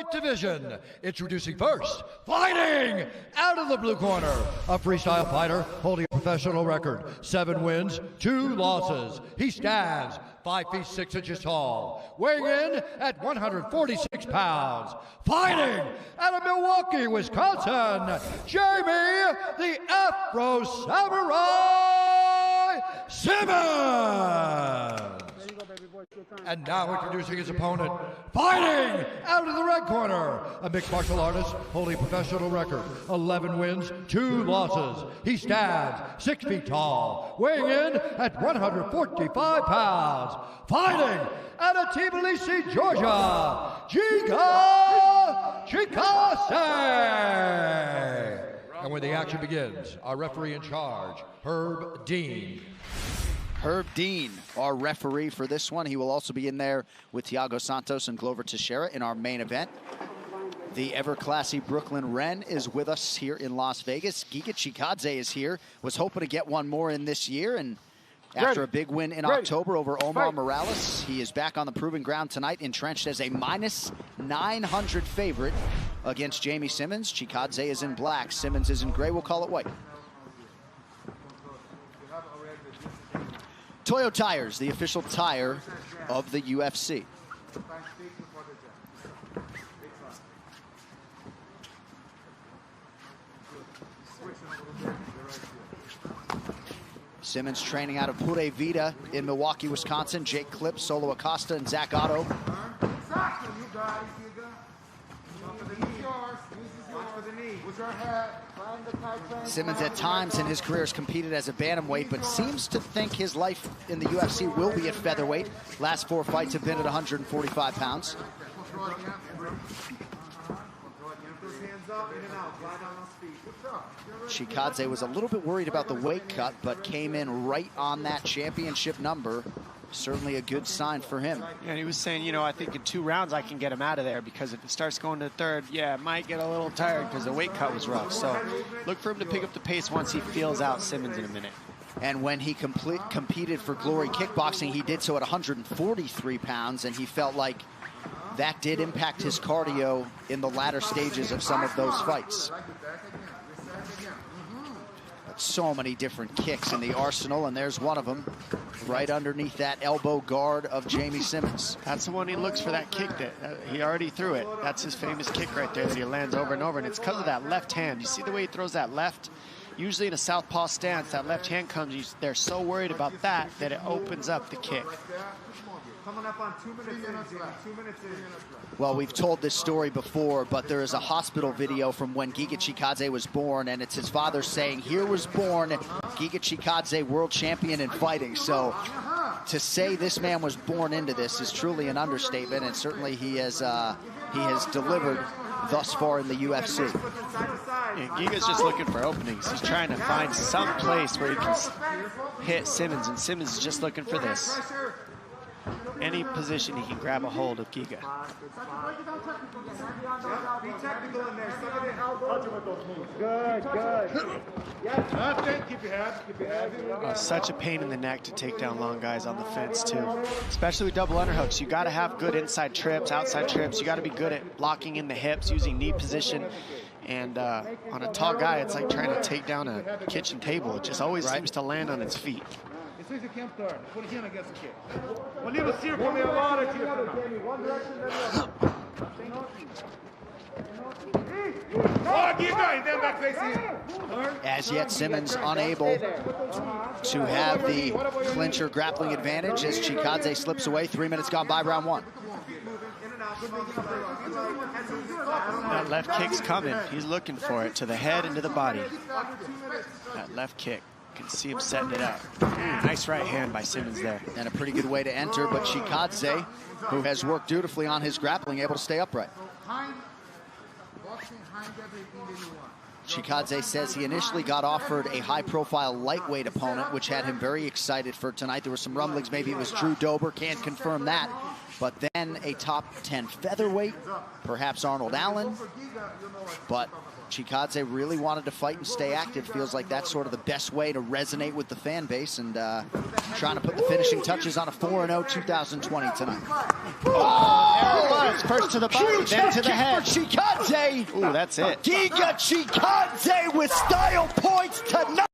featherweight division. Introducing first, fighting out of the blue corner, a freestyle fighter holding a professional record, 7 wins, 2 losses. He stands 5 feet 6 inches tall, weighing in at 146 pounds. Fighting out of Milwaukee, Wisconsin, Jamey, the Afro Samurai Simmons. And now introducing his opponent, fighting out of the red corner, a mixed martial artist holding a professional record, 11 wins, 2 losses. He stands 6 feet tall, weighing in at 145 pounds. Fighting out of Tbilisi, Georgia, Giga Chikadze. And when the action begins, our referee in charge, Herb Dean. Herb Dean, our referee for this one. He will also be in there with Thiago Santos and Glover Teixeira in our main event. The ever-classy Brooklyn Wren is with us here in Las Vegas. Giga Chikadze is here. Was hoping to get one more in this year, and after a big win in October over Omar Morales, he is back on the proving ground tonight, entrenched as a -900 favorite against Jamey Simmons. Chikadze is in black, Simmons is in gray. We'll call it white. Toyo Tires, the official tire of the UFC. Simmons training out of Pura Vida in Milwaukee, Wisconsin. Jake Clip, Solo Acosta, and Zach Otto. Simmons at times in his career has competed as a bantamweight, but seems to think his life in the UFC will be at featherweight. Last 4 fights have been at 145 pounds. Chikadze was a little bit worried about the weight cut, but came in right on that championship number. Certainly a good sign for him. Yeah, and he was saying, you know, I think in 2 rounds I can get him out of there, because if it starts going to the third, yeah, it might get a little tired because the weight cut was rough. So look for him to pick up the pace once he feels out Simmons in a minute. And when he competed for Glory Kickboxing, he did so at 143 pounds, and he felt like that did impact his cardio in the latter stages of some of those fights. But so many different kicks in the arsenal, and there's one of them right underneath that elbow guard of Jamey Simmons. That's the one he looks for, that kick that he already threw it. That's his famous kick right there that he lands over and over, and it's because of that left hand. You see the way he throws that left? Usually in a southpaw stance, that left hand comes, they're so worried about that it opens up the kick. Coming up on 2 minutes in, 2 minutes in. Well, we've told this story before, but there is a hospital video from when Giga Chikadze was born, and it's his father saying, "Here was born Giga Chikadze, world champion in fighting." So to say this man was born into this is truly an understatement, and certainly he has delivered thus far in the UFC. Yeah, Giga's just looking for openings. He's trying to find some place where he can hit Simmons, and Simmons is just looking for this. Any position he can grab a hold of Giga. Such a pain in the neck to take down long guys on the fence too, especially with double underhooks. You got to have good inside trips, outside trips. You got to be good at locking in the hips, using knee position. And on a tall guy, it's like trying to take down a kitchen table. It just always seems to land on its feet. As yet, Simmons unable to have the clincher grappling advantage as Chikadze slips away. 3 minutes gone by, round 1. That left kick's coming. He's looking for it to the head and to the body. That left kick. You can see him setting it up. Nice right hand by Simmons there. And a pretty good way to enter, but Chikadze, who has worked dutifully on his grappling, able to stay upright. Chikadze says he initially got offered a high-profile lightweight opponent, which had him very excited for tonight. There were some rumblings, maybe it was Drew Dober, can't confirm that. but then a top 10 featherweight, perhaps Arnold Allen. But Chikadze really wanted to fight and stay active. Feels like that's sort of the best way to resonate with the fan base, and trying to put the finishing touches on a 4-0 2020 tonight. Oh, there it was. First to the body, then to the head. Chikadze. Ooh, that's it. Giga Chikadze with style points tonight.